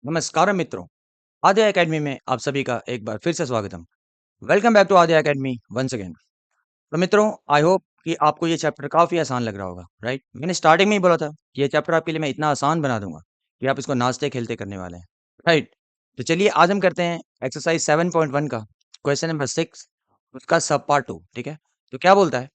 नमस्कार मित्रों, आद्या एकेडमी में आप सभी का एक बार फिर से स्वागतम। Welcome back to Aadya Academy once again. तो मित्रों, आई होप कि आपको ये चैप्टर काफ़ी आसान लग रहा होगा, राइट? मैंने स्टार्टिंग में ही बोला था कि ये चैप्टर आपके लिए मैं इतना आसान बना दूँगा कि आप इसको नाचते-खेलते करने वाले हैं, राइट? तो चलिए आज हम करते हैं एक्सरसाइज 7.1 का क्वेश्चन नंबर 6 उसका सब पार्ट 2, ठीक है? तो क्या बोलता है?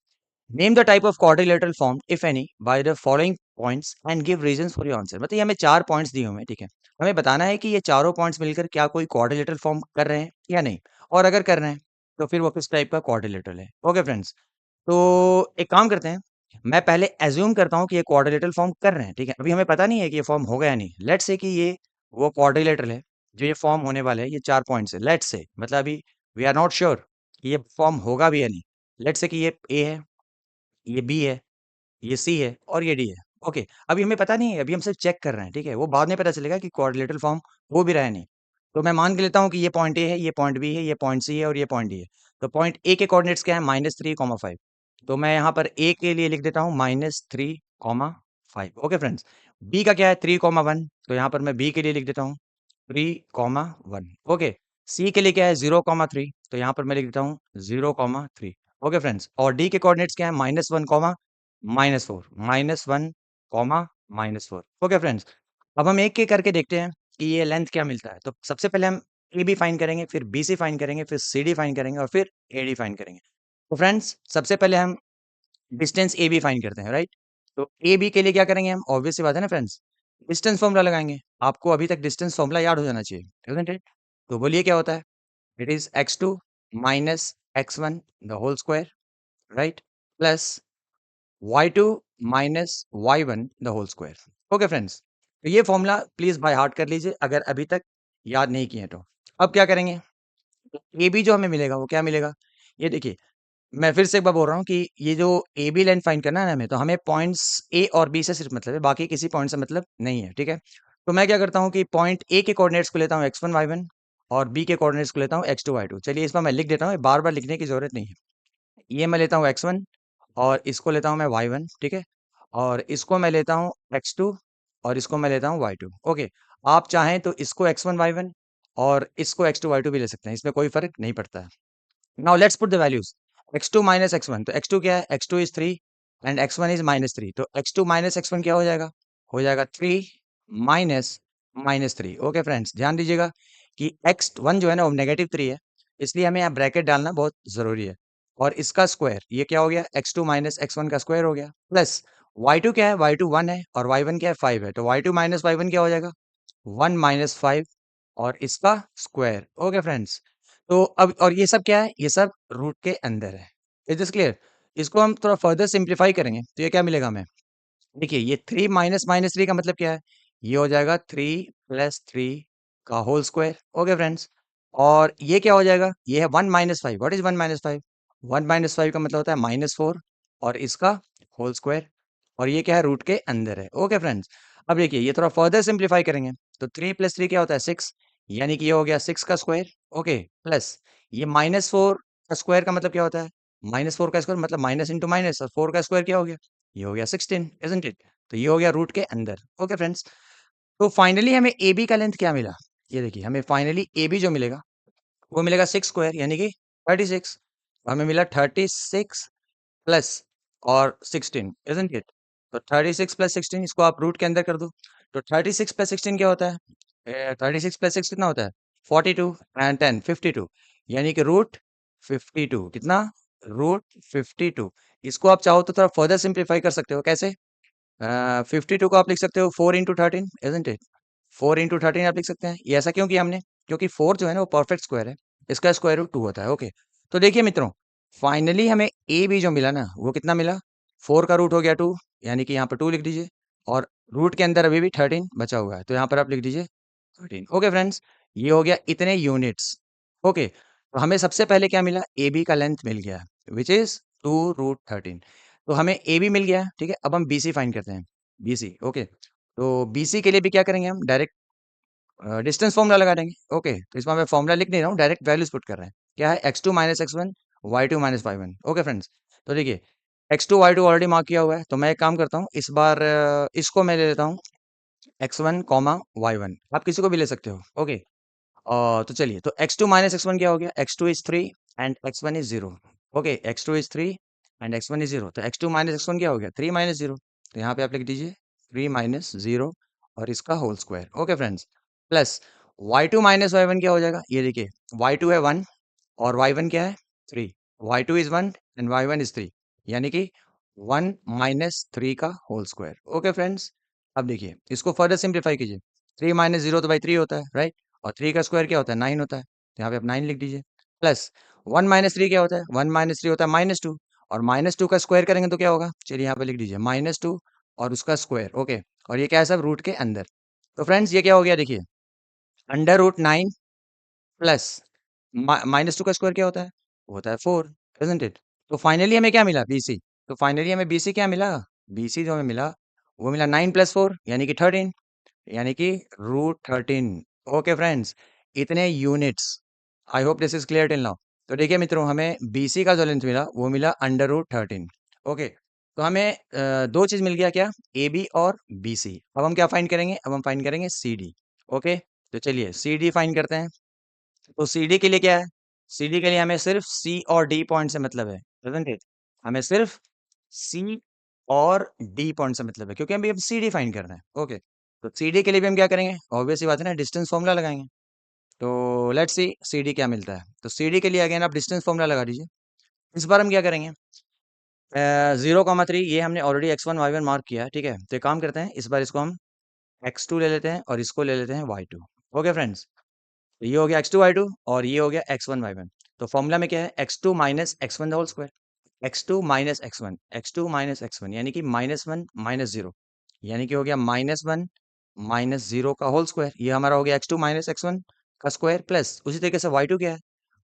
Name the type of quadrilateral form if any by the following points and give reasons for your answer. मतलब ये हमें 4 पॉइंट्स दिए हुए हैं, ठीक है? हमें बताना है कि ये चारों पॉइंट्स मिलकर क्या कोई क्वाड्रिलेटरल फॉर्म कर रहे हैं या नहीं? और अगर कर रहे हैं, तो फिर वो किस टाइप का क्वाड्रिलेटरल है? ओके फ्रेंड्स, तो एक काम करते हैं, मैं पहले अज़्यूम करता हूँ कि ये क्वाड्रिलेटरल फॉर्म कर रहे हैं, ठीक है? अभी हमें पता नहीं है कि ये फॉर्म होगा या नहीं। लेट्स से कि ये वो क्वाड्रिलेटरल है, जो ये फॉर्म होने वाला है, ये 4 पॉइंट्स है। लेट्स से मतलब अभी वी आर नॉट श्योर कि ये फॉर्म होगा भी या नहीं। लेट्स से कि ये ए है, ये बी है, ये सी है और ये डी है। ओके, अभी हमें पता नहीं है, अभी हम सिर्फ चेक कर रहे हैं, ठीक है? वो बाद में पता चलेगा कि कोऑर्डिनेटर फॉर्म हो भी रहा है नहीं। तो मैं मान के लेता हूँ कि ये पॉइंट ए है, ये पॉइंट बी है, ये पॉइंट सी है और ये पॉइंट डी है। तो पॉइंट ए के कोऑर्डिनेट्स क्या है? -3, 5। तो मैं यहाँ पर ए के लिए लिख देता हूँ -3, 5। Okay friends. बी का क्या है? 3, 1। तो यहाँ पर मैं बी के लिए लिख देता हूँ 3, 1। ओके। सी के लिए क्या है? 0, 3। तो यहाँ पर मैं लिख देता हूँ 0, 3। Okay friends. और डी के कोऑर्डिनेट्स क्या है? -1, -4, -1, -4। Okay friends. अब हम एक-एक करके देखते हैं कि ये लेंथ क्या मिलता है। तो सबसे पहले हम AB फाइंड करेंगे, फिर BC फाइंड करेंगे, फिर CD फाइंड करेंगे और फिर AD फाइंड करेंगे। तो फ्रेंड्स, सबसे पहले हम डिस्टेंस AB फाइंड करते हैं, राइट? तो AB के लिए क्या करेंगे हम? ऑब्वियस सी बात है ना फ्रेंड्स, डिस्टेंस फॉर्मूला लगाएँगे। आपको अभी तक डिस्टेंस फॉर्मूला याद हो जाना चाहिए, इज़न्ट इट? तो बोलिए क्या होता है? It is x2 minus x1 the whole square, right? Plus y2 minus y1 the whole square. Okay friends, तो ये फॉर्मूला प्लीज बाय हार्ट कर लीजिए अगर अभी तक याद नहीं किए तो। अब क्या करेंगे? ए बी जो हमें मिलेगा वो क्या मिलेगा? ये देखिए, मैं फिर से एक बार बोल रहा हूँ कि ये जो ए बी लेंथ फाइंड करना है ना हमें, तो हमें पॉइंट्स ए और बी से सिर्फ मतलब है, बाकी किसी पॉइंट से मतलब नहीं है, ठीक है? तो मैं क्या करता हूँ कि पॉइंट ए के कोऑर्डिनेट्स को लेता हूँ x1 y1 और बी के कोऑर्डिनेट्स को लेता हूँ x2 y2। चलिए इस बार मैं लिख देता हूँ, बार बार लिखने की जरूरत नहीं है। ये मैं लेता हूँ x1 और इसको लेता हूँ मैं y1, ठीक है? और इसको मैं लेता हूँ x2 और इसको मैं लेता हूँ y2। ओके, आप चाहें तो इसको x1 y1 और इसको x2 y2 भी ले सकते हैं, इसमें कोई फर्क नहीं पड़ता है। Now let's put the values. x2 minus x1, तो x2 क्या है? x2 is 3 and x1 is -3। तो x2 माइनस x1 क्या हो जाएगा? हो जाएगा 3 माइनस -3। ओके फ्रेंड्स, ध्यान दीजिएगा कि x1 जो है ना वो -3 है, इसलिए हमें यहाँ ब्रैकेट डालना बहुत जरूरी है। और इसका स्क्वायर ये क्या हो गया? x2 माइनस x1 का स्क्वायर हो गया, प्लस y2 क्या है? y2 1 है और y1 क्या है? 5 है। तो y2 माइनस y1 क्या हो जाएगा? 1 माइनस 5 और इसका स्क्वायर। ओके फ्रेंड्स, तो अब और ये सब क्या है? ये सब रूट के अंदर है। Is this clear? इसको हम थोड़ा फर्दर सिंप्लीफाई करेंगे तो ये क्या मिलेगा हमें? देखिए, ये 3 माइनस -3 का मतलब क्या है? ये हो जाएगा 3 प्लस 3 का होल स्क्वायर। ओके फ्रेंड्स, और ये क्या हो जाएगा? ये है 1 minus 5। What is 1 minus 5? 1 minus 5 का मतलब होता है -4 और इसका होल स्क्वायर, और ये क्या है? रूट के अंदर है। ओके फ्रेंड्स, अब देखिए ये थोड़ा फर्दर सिंप्लीफाई करेंगे तो 3 प्लस 3 क्या होता है? 6, यानी कि ये हो गया 6 का स्क्वायर। ओके, प्लस ये -4 का स्क्वायर का मतलब क्या होता है? -4 का स्क्वायर मतलब माइनस इंटू माइनस, और 4 का स्क्वायर क्या हो गया? ये हो गया 16, इज़न्ट इट? तो ये हो गया रूट के अंदर। ओके फ्रेंड्स, तो फाइनली हमें AB का लेंथ क्या मिला? ये देखिए, हमें फाइनली AB जो मिलेगा वो मिलेगा 6 स्क्वायर यानी कि 36। हमें मिला 36 प्लस और 16, इज़न्ट इट? तो 36 प्लस 16 इसको आप रूट के अंदर कर दो। तो 36 प्लस 16 क्या होता है? 36 प्लस 6 कितना होता है? 42 एंड 10 52, यानी कि रूट 52 कितना? रूट 52। इसको आप चाहो तो थोड़ा फर्दर सिंप्लीफाई कर सकते हो। कैसे? 52 को आप लिख सकते हो 4 इंटू 13, इज़न्ट इट? 4 इंटू 13 आप लिख सकते हैं। ये ऐसा क्यों किया हमने? क्योंकि 4 जो है ना वो परफेक्ट स्क्वायर है, इसका स्क्वायर रूट 2 होता है। ओके, तो देखिए मित्रों, फाइनली हमें ए बी जो मिला ना वो कितना मिला? 4 का रूट हो गया 2, यानी कि यहाँ पर 2 लिख दीजिए, और रूट के अंदर अभी भी 13 बचा हुआ है, तो यहाँ पर आप लिख दीजिए 13। ओके फ्रेंड्स, ये हो गया इतने यूनिट्स। ओके, तो हमें सबसे पहले क्या मिला? ए बी का लेंथ मिल गया, विच इज 2√13। तो हमें ए बी मिल गया, ठीक है? अब हम बी सी फाइंड करते हैं। बी सी, ओके, तो बी सी के लिए भी क्या करेंगे हम? डायरेक्ट डिस्टेंस फॉर्मूला लगा देंगे। ओके, तो इसमें मैं फॉर्मूला लिख नहीं रहा हूँ, डायरेक्ट वैल्यूज पुट कर रहे हैं। क्या है? x2 minus x1, y2 minus y1। Okay friends, तो देखिए x2 y2 ऑलरेडी मार्क किया हुआ है, तो मैं एक काम करता हूँ, इस बार इसको मैं ले लेता हूँ x1 कॉमा y1, आप किसी को भी ले सकते हो। ओके, तो चलिए, तो x2 माइनस x1 क्या हो गया? x2 is 3 and x1 is 0। Okay, x2 is 3 and x1 is 0, तो x2 माइनस x1 क्या हो गया? 3 माइनस 0। तो यहाँ पे आप लिख दीजिए 3 माइनस 0 और इसका whole square. Okay friends, plus y2 minus y1 क्या हो जाएगा? ये देखिए, y2 है 1 और y1 क्या है? 3। y2 is 1 and y1 is 3, यानी कि 1 माइनस 3 का होल स्क्वायर। ओके फ्रेंड्स, अब देखिए, इसको फर्दर सिंप्लीफाई कीजिए। 3 माइनस 0 तो भाई 3 होता है, राइट? और 3 का स्क्वायर क्या होता है? 9 होता है, तो यहाँ पे आप 9 लिख दीजिए। प्लस 1 माइनस 3 क्या होता है? 1 माइनस 3 होता है -2, और -2 का स्क्वायर करेंगे तो क्या होगा? चलिए यहाँ पे लिख दीजिए -2 और उसका स्क्वायर। ओके, और ये क्या है? सब रूट के अंदर। तो फ्रेंड्स, ये क्या हो गया? देखिए, अंडर रूट 9 प्लस -2 का स्क्वायर क्या होता है? वो होता है 4, इज़न्ट इट? तो फाइनली हमें क्या मिला? BC। तो फाइनली हमें BC क्या मिला? BC जो हमें मिला, वो मिला 9 प्लस 4 यानी कि 13, यानी कि रूट 13। ओके फ्रेंड्स, इतने units. I hope this is clear till now. तो देखिए मित्रों, हमें BC का जो लेंथ मिला वो मिला अंडर रूट 13। ओके, तो हमें दो चीज मिल गया, क्या? AB और BC। अब हम क्या फाइंड करेंगे? अब हम फाइंड करेंगे CD। ओके, तो चलिए CD फाइंड करते हैं। तो CD के लिए क्या है? CD के लिए हमें सिर्फ C और D पॉइंट से मतलब है, isn't it? हमें सिर्फ C और D पॉइंट से मतलब है, क्योंकि अभी हम CD फाइंड कर रहे हैं। ओके, तो CD के लिए भी हम क्या करेंगे? ऑब्वियस सी बात है ना, डिस्टेंस फॉर्मूला लगाएंगे। तो लेट्स सी CD क्या मिलता है। तो CD के लिए अगेन आप डिस्टेंस फॉर्मूला लगा दीजिए। इस बार हम क्या करेंगे? 0,3 ये हमने ऑलरेडी x1 y1 मार्क किया है, ठीक है? तो एक काम करते हैं, इस बार इसको हम x2 ले लेते हैं और इसको ले लेते हैं y2। ओके फ्रेंड्स, तो ये हो गया x2 y2 और ये हो गया x1 y1। तो फॉर्मूला में क्या है? x2 minus x1 whole square. x2 minus x1, x2 minus x1 यानी कि -1 माइनस 0, यानी कि हो गया -1 माइनस 0 का होल स्क्वायर। ये हमारा हो गया x2 माइनस x1 का स्क्वायर, प्लस उसी तरीके से y2 क्या है?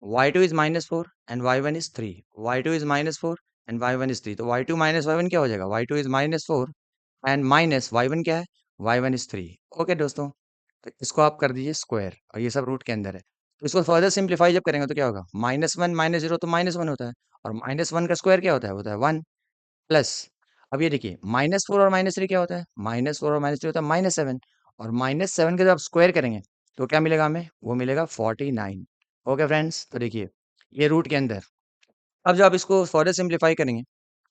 y2 is -4 and y1 is 3। y2 is -4 and y1 is 3, तो y2 माइनस y1 क्या हो जाएगा? y2 is -4 and minus y1 क्या है? y1 is 3। ओके दोस्तों, तो इसको आप कर दीजिए स्क्वायर और ये सब रूट के अंदर है। तो इसको फर्दर सिंप्लीफाई जब करेंगे तो क्या होगा? -1 -0 तो -1 होता है, और -1 का स्क्वायर क्या होता है? होता है 1, प्लस अब ये देखिए, -4 और -3 क्या होता है? -4 और -3 होता है -7, और -7 का जब आप स्क्वायर करेंगे तो क्या मिलेगा हमें? वो मिलेगा 49। ओके फ्रेंड्स, तो देखिए, ये रूट के अंदर। अब जब आप इसको फर्दर सिंप्लीफाई करेंगे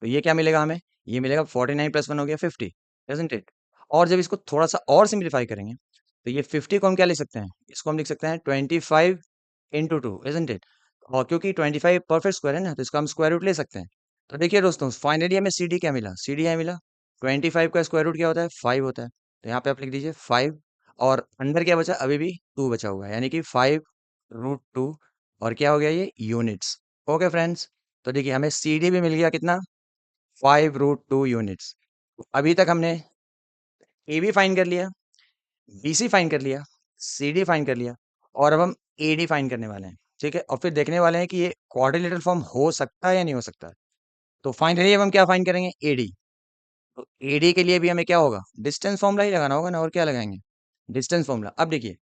तो ये क्या मिलेगा हमें? ये मिलेगा 49 प्लस 1 हो गया 50, इज़न्ट इट? और जब इसको थोड़ा-सा और सिंप्लीफाई करेंगे तो ये 50 को हम क्या लिख सकते हैं? इसको हम लिख सकते हैं 25 इंटू 2, इज़न्ट इट? और क्योंकि 25 परफेक्ट स्क्वायर है ना, तो इसका हम स्क्वायर रूट ले सकते हैं। तो देखिए दोस्तों, फाइनली हमें CD क्या मिला? CD क्या मिला? 25 का स्क्वायर रूट क्या होता है? 5 होता है। तो यहाँ पे आप लिख दीजिए 5, और अंदर क्या बचा? अभी भी 2 बचा हुआ है, यानी कि 5 रूट 2, और क्या हो गया ये? यूनिट्स। ओके फ्रेंड्स, तो देखिए हमें CD भी मिल गया कितना? 5 रूट 2 यूनिट्स। अभी तक हमने AB फाइंड कर लिया, BC फाइंड कर लिया, CD फाइंड कर लिया, और अब हम AD फाइंड करने वाले हैं, ठीक है? और फिर देखने वाले हैं कि ये क्वाड्रिलेटरल फॉर्म हो सकता है या नहीं हो सकता है। तो फाइनली अब हम क्या फाइंड करेंगे? AD। तो AD के लिए भी हमें क्या होगा? डिस्टेंस फॉर्मूला ही लगाना होगा ना, और क्या लगाएंगे? Distance formula. अब देखिए,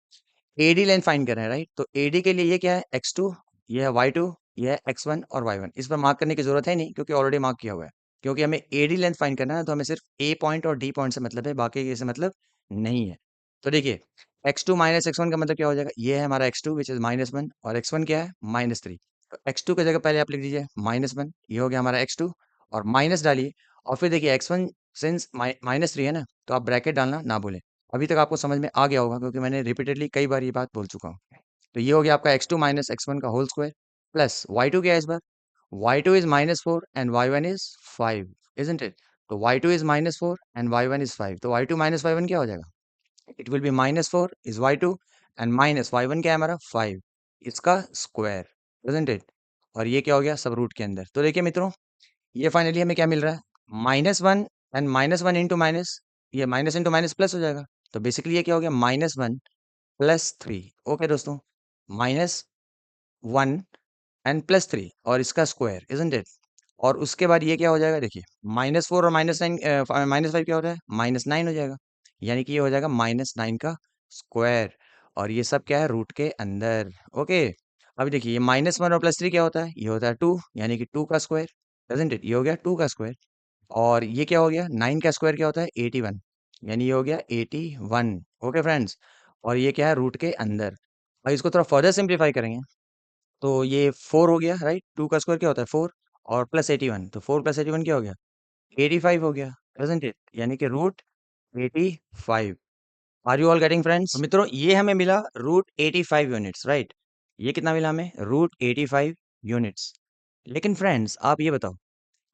AD लेंथ फाइंड कर रहे हैं, राइट? तो AD के लिए ये क्या है? x2, ये है y2, ये है x1 और y1। इस पर मार्क करने की जरूरत है नहीं, क्योंकि ऑलरेडी मार्क किया हुआ है। क्योंकि हमें AD लेंथ फाइंड करना है, तो हमें सिर्फ A पॉइंट और D पॉइंट से मतलब है, बाकी ये से मतलब नहीं है। तो देखिए, x2 माइनस x1 का मतलब क्या हो जाएगा? ये है हमारा x2 विच इज -1, और x1 क्या है? -3। तो x2 की जगह पहले आप लिख दीजिए -1, ये हो गया हमारा x2, और माइनस डालिए, और फिर देखिए x1 सिंस -3 है ना, तो आप ब्रैकेट डालना ना भूलें। अभी तक आपको समझ में आ गया होगा, क्योंकि मैंने रिपीटेडली कई बार ये बात बोल चुका हूँ। तो ये हो गया आपका x2 माइनस x1 का होल स्क्वायर, प्लस y2 क्या है इस बार? y2 is -4 and y1 is 5, isn't it? तो y2 is -4 and y1 is 5, तो y2 माइनस y1 क्या हो जाएगा? It will be -4 is y2 and minus y1 क्या है हमारा? 5, इसका स्क्वायर, इजंट इट? और ये क्या हो गया? सब रूट के अंदर। तो देखिए मित्रों, ये फाइनली हमें क्या मिल रहा है? -1 एंड -1 इंटू माइनस, ये माइनस इंटू माइनस प्लस हो जाएगा। तो बेसिकली ये क्या हो गया? -1 प्लस 3। ओके दोस्तों, -1 एंड प्लस 3 और इसका स्क्वायर, इजंट इट? और उसके बाद ये क्या हो जाएगा? देखिए, -4 और -9, -5 क्या होता है? -9 हो जाएगा, यानी कि ये हो जाएगा -9 का स्क्वायर, और ये सब क्या है? रूट के अंदर। ओके, अभी देखिए, ये -1 और +3 क्या होता है? ये होता है 2, यानी कि 2 का स्क्वायर, इजंट इट? ये हो गया 2 का स्क्वायर, और ये क्या हो गया? 9 का स्क्वायर क्या होता है? 81, यानी ये हो गया 81। ओके फ्रेंड्स, और ये क्या है, रूट के अंदर। अब इसको थोड़ा फर्दर सिंप्लीफाई करेंगे तो ये 4 हो गया, राइट। 2 का स्क्वायर क्या होता है 4, और प्लस 81, तो 4 प्लस 81 क्या हो गया, 85 हो गया, isn't it? यानी कि root 85। Are you all getting friends? तो मित्रों ये हमें मिला रूट 85 यूनिट्स, राइट। ये कितना मिला हमें, रूट 85 यूनिट्स। लेकिन फ्रेंड्स आप ये बताओ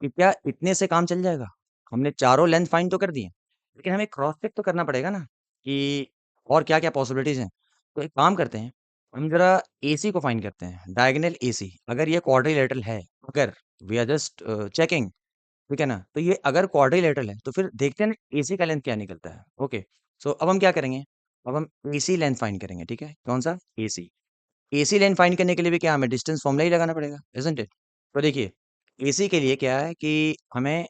कि क्या इतने से काम चल जाएगा? हमने चारों लेंथ फाइंड तो कर दिए, लेकिन हमें क्रॉस चेक तो करना पड़ेगा ना कि और क्या-क्या पॉसिबिलिटीज़ हैं। तो एक काम करते हैं, हम ज़रा एसी को फाइंड करते हैं, डायगोनल एसी। अगर ये क्वाड्रिलेटरल है, अगर वी आर जस्ट चेकिंग, ठीक है ना? तो ये अगर क्वाड्रिलेटरल है, तो फिर देखते हैं ना एसी का लेंथ क्या निकलता है। ओके, सो अब हम क्या करेंगे? अब हम एसी लेंथ फाइंड करेंगे, ठीक है? कौन-सा? एसी। एसी लेंथ फाइंड करने के लिए भी क्या हमें डिस्टेंस फॉर्मूला ही लगाना पड़ेगा, इज़न्ट इट? तो देखिए, एसी के लिए क्या है कि हमें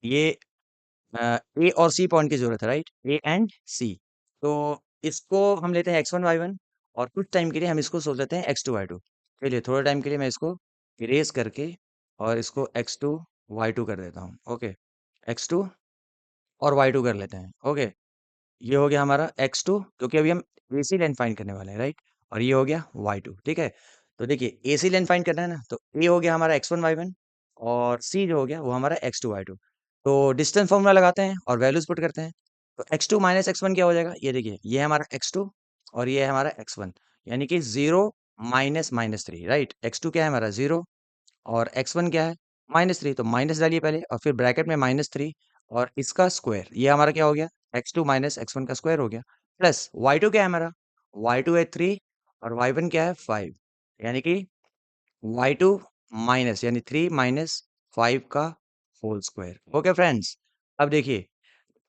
ये ए और सी पॉइंट की ज़रूरत है, राइट? ए एंड सी। तो इसको हम लेते हैं x1 y1, और कुछ टाइम के लिए हम इसको सोच लेते हैं x2 y2। चलिए थोड़े टाइम के लिए मैं इसको इरेज़ करके और इसको x2 y2 कर देता हूँ। ओके, x2 और y2 कर लेते हैं। ओके, ये हो गया हमारा x2, क्योंकि अभी हम एसी लेंथ फाइंड करने वाले हैं, राइट। और ये हो गया y2, ठीक है। तो देखिए एसी लेंथ फाइंड करना है ना, तो ए हो गया हमारा x1 y1, और सी जो हो गया वो हमारा x2 y2। तो डिस्टेंस फॉर्मूला लगाते हैं और वैल्यूज पुट करते हैं। तो x2 माइनस x1 क्या हो जाएगा, ये देखिए ये है हमारा x2 और ये है हमारा x1, यानी कि 0 माइनस माइनस 3, राइट। x2 क्या है हमारा 0, और x1 क्या है -3, तो माइनस डालिए पहले और फिर ब्रैकेट में -3 और इसका स्क्वायर, ये हमारा क्या हो गया, x2 माइनस x1 का स्क्वायर हो गया, प्लस y2 क्या है हमारा, y2 है 3 और y1 क्या है 5, यानी कि y2 माइनस यानी 3 माइनस 5 का होल स्क्वायर। ओके फ्रेंड्स, अब देखिए,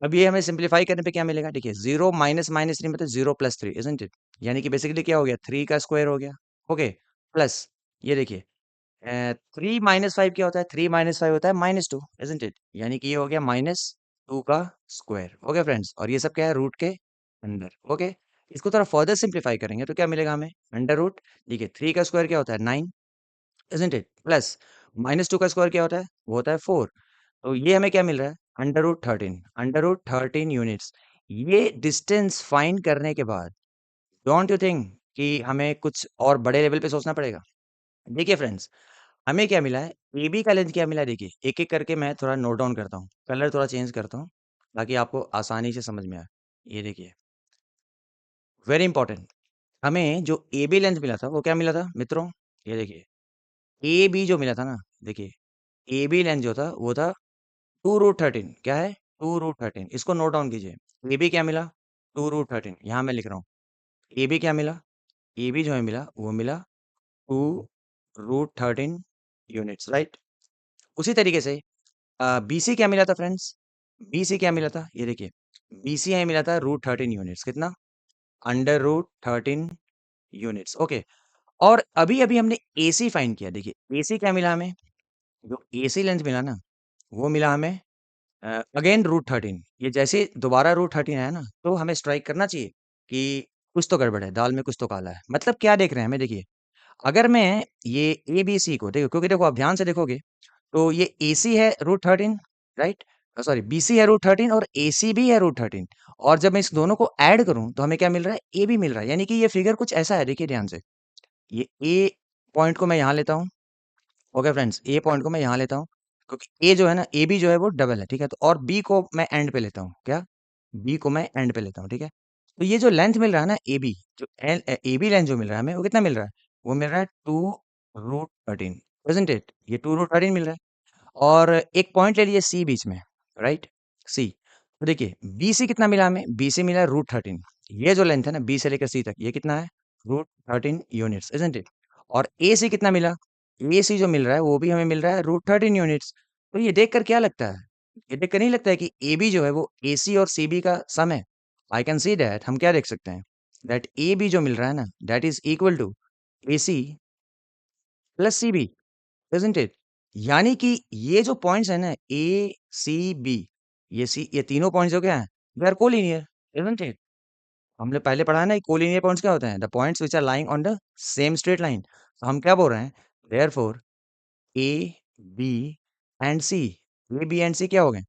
अब ये हमें सिंप्लीफाई करने पे क्या मिलेगा, देखिए 0 माइनस माइनस 3 मतलब 0 प्लस 3, इजंट इट? यानी कि बेसिकली क्या हो गया, 3 का स्क्वायर हो गया। ओके, प्लस ये देखिए 3 माइनस 5 क्या होता है, 3 माइनस 5 होता है -2, इजंट इट? यानी कि ये हो गया -2 का स्क्वायर। ओके फ्रेंड्स, और ये सब क्या है, रूट के अंदर। ओके, इसको थोड़ा फर्दर सिंप्लीफाई करेंगे तो क्या मिलेगा हमें, अंडर रूट, देखिए 3 का स्क्वायर क्या होता है 9, इजंट इट? प्लस -2 का स्क्वायर क्या होता है, वो होता है 4। तो ये हमें क्या मिल रहा है, अंडर रूट 13 यूनिट्स। ये डिस्टेंस फाइंड करने के बाद डोंट यू थिंक कि हमें कुछ और बड़े लेवल पे सोचना पड़ेगा? देखिए फ्रेंड्स, हमें क्या मिला है, एबी का लेंथ क्या मिला है, देखिए एक-एक करके मैं थोड़ा नोट डाउन करता हूँ। कलर थोड़ा चेंज करता हूँ, ताकि आपको आसानी से समझ में आए। ये देखिए, वेरी इंपॉर्टेंट, हमें जो एबी लेंथ मिला था, वो क्या मिला था मित्रों? ये देखिए, एबी जो मिला था ना, देखिए एबी लेंथ जो था, वो था 2√13। क्या है? 2√13। इसको नोट डाउन कीजिए। एबी क्या मिला? 2√13। यहाँ मैं लिख रहा हूँ। एबी क्या मिला? एबी जो हमें मिला, वो मिला 2√13 यूनिट्स, राइट? उसी तरीके से बीसी क्या मिला था फ्रेंड्स? बीसी क्या मिला था? ये देखिए, बीसी हमें मिला था √13 यूनिट्स। कितना? Under root 13 units. ओके, और अभी-अभी हमने एसी फाइंड किया। देखिए, एसी क्या मिला हमें? जो एसी लेंथ मिला ना, वो मिला हमें अगेन √13। ये जैसे ही दोबारा √13 आया ना, तो हमें स्ट्राइक करना चाहिए कि कुछ तो गड़बड़ है, दाल में कुछ तो काला है। मतलब क्या देख रहे हैं हमें, देखिए, अगर मैं ये एबीसी को देखो, क्योंकि देखो आप ध्यान से देखोगे तो ये एसी है √13, राइट? सॉरी, बीसी है √13 और एसी भी है √13, और जब मैं इस दोनों को ऐड करूँ तो हमें क्या मिल रहा है, एबी मिल रहा है। यानी कि ये फिगर कुछ ऐसा है, देखिए ध्यान से। ये ए पॉइंट को मैं यहाँ लेता हूँ। ओके फ्रेंड्स, ए पॉइंट को मैं यहाँ लेता हूँ, क्योंकि ए जो है ना, ए बी जो है वो डबल है, ठीक है। तो और बी को मैं एंड पे लेता हूँ, क्या, बी को मैं एंड पे लेता हूँ, ठीक है। तो ये जो लेंथ मिल रहा है ना, ए बी, जो ए बी लेंथ जो मिल रहा है हमें, वो कितना मिल रहा है, वो मिल रहा है 2√13, इजंट इट? ये 2√13 मिल रहा है। और एक पॉइंट ले लीजिए सी बीच में, राइट, सी। तो देखिए बीसी कितना मिला हमें, बीसी मिला √13। ये जो लेंथ है ना, बी से लेकर सी तक, ये कितना है, √13 यूनिट्स, इजंट इट? और ए सी कितना मिला, ए सी जो मिल रहा है वो भी हमें मिल रहा है √13 यूनिट्स। तो ये देखकर क्या लगता है, ये देखकर नहीं लगता है कि ए बी जो है वो ए सी और सी बी का सम है? आई कैन सी दैट, हम क्या देख सकते हैं, दैट ए बी जो मिल रहा है ना, that is equal to A C plus C B, isn't it? यानी कि ये जो पॉइंट्स हैं ना, ए, सी, बी, ये तीनों पॉइंट्स जो क्या हैं? They are collinear, isn't it? हमने पहले पढ़ा है ना, कोलिनियर पॉइंट्स क्या होते हैं? The points which are lying on the same straight line. तो हम क्या बोल रहे हैं? Therefore A, B and C, A, B and C क्या हो गए?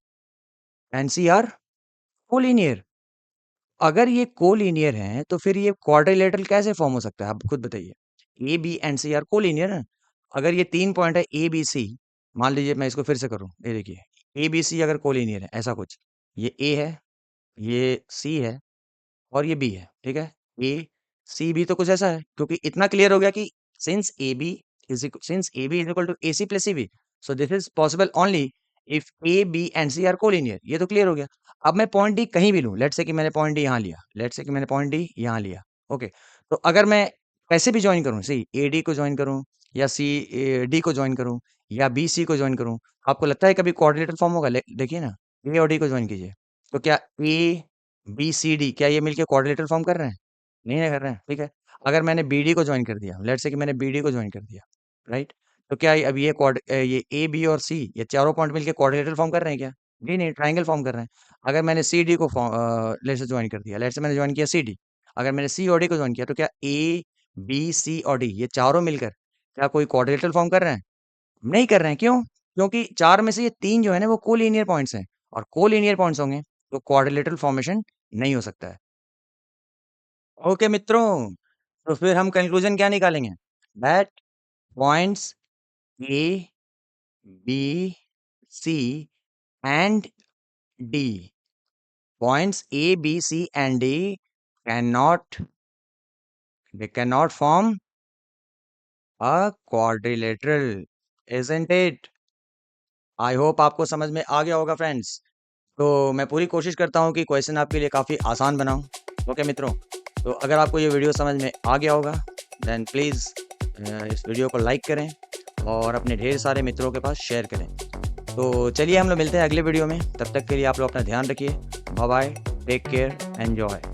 And C are collinear. अगर ये कोलिनियर हैं, तो फिर ये क्वाड्रिलेटरल कैसे फॉर्म हो सकता है? आप खुद बताइए। A, B and C are collinear है। अगर ये 3 पॉइंट है ए, बी, सी, मान लीजिए मैं इसको फिर से करूँ, ये देखिए, ए, बी, सी अगर कोलिनियर है, ऐसा कुछ, ये ए है, ये सी है और ये बी है, ठीक है? ए, सी, बी तो कुछ ऐसा है, क्योंकि इतना क्लियर हो गया कि since A B is equal to A C plus C B, so this is possible only if A, B and C are collinear. ये तो क्लियर हो गया। अब मैं पॉइंट डी कहीं भी लूँ, लेट्स से कि मैंने पॉइंट डी यहाँ लिया, लेट्स से कि मैंने पॉइंट डी यहाँ लिया, ओके। तो अगर मैं कैसे भी जॉइन करूँ, सी ए डी को जॉइन करूँ या सी डी को जॉइन करूँ या बी सी को जॉइन करूँ, आपको लगता है कभी कोऑर्डिनेटर फॉर्म होगा? देखिए ना, ए और डी को जॉइन कीजिए, तो क्या ए बी सी डी क्या ये मिलके क्वाड्रिलेटरल फॉर्म कर रहे हैं? नहीं ना कर रहे हैं, ठीक है। अगर मैंने बी डी को ज्वाइन कर दिया, लेट्स से कि मैंने बी डी को ज्वाइन कर दिया, राइट? तो क्या अब ये ए बी और सी ये चारों पॉइंट मिलके क्वाड्रिलेटरल फॉर्म कर रहे हैं क्या? जी नहीं, ट्राइंगल फॉर्म कर रहे हैं। अगर मैंने सी डी को लेट्स से ज्वाइन कर दिया, लेट्स से मैंने ज्वाइन किया सी डी, अगर मैंने सी और डी को ज्वाइन किया, तो क्या ए बी सी और डी ये चारों मिलकर क्या कोई क्वाड्रिलेटरल फॉर्म कर रहे हैं? नहीं कर रहे हैं, क्यों? क्योंकि चार में से ये तीन जो है ना वो कोलिनियर पॉइंट्स हैं, और कोलिनियर पॉइंट्स होंगे तो क्वाड्रिलेटरल फॉर्मेशन नहीं हो सकता है। ओके मित्रों, तो फिर हम कंक्लूजन क्या निकालेंगे? That points A, B, C and D, points A, B, C and D cannot they cannot form a quadrilateral, isn't it? I hope आपको समझ में आ गया होगा फ्रेंड्स। तो मैं पूरी कोशिश करता हूँ कि क्वेश्चन आपके लिए काफ़ी आसान बनाऊँ। ओके मित्रों, तो अगर आपको ये वीडियो समझ में आ गया होगा देन प्लीज़ इस वीडियो को लाइक करें और अपने ढेर सारे मित्रों के पास शेयर करें। तो चलिए हम लोग मिलते हैं अगले वीडियो में, तब तक के लिए आप लोग अपना ध्यान रखिए। Bye bye, take care, enjoy.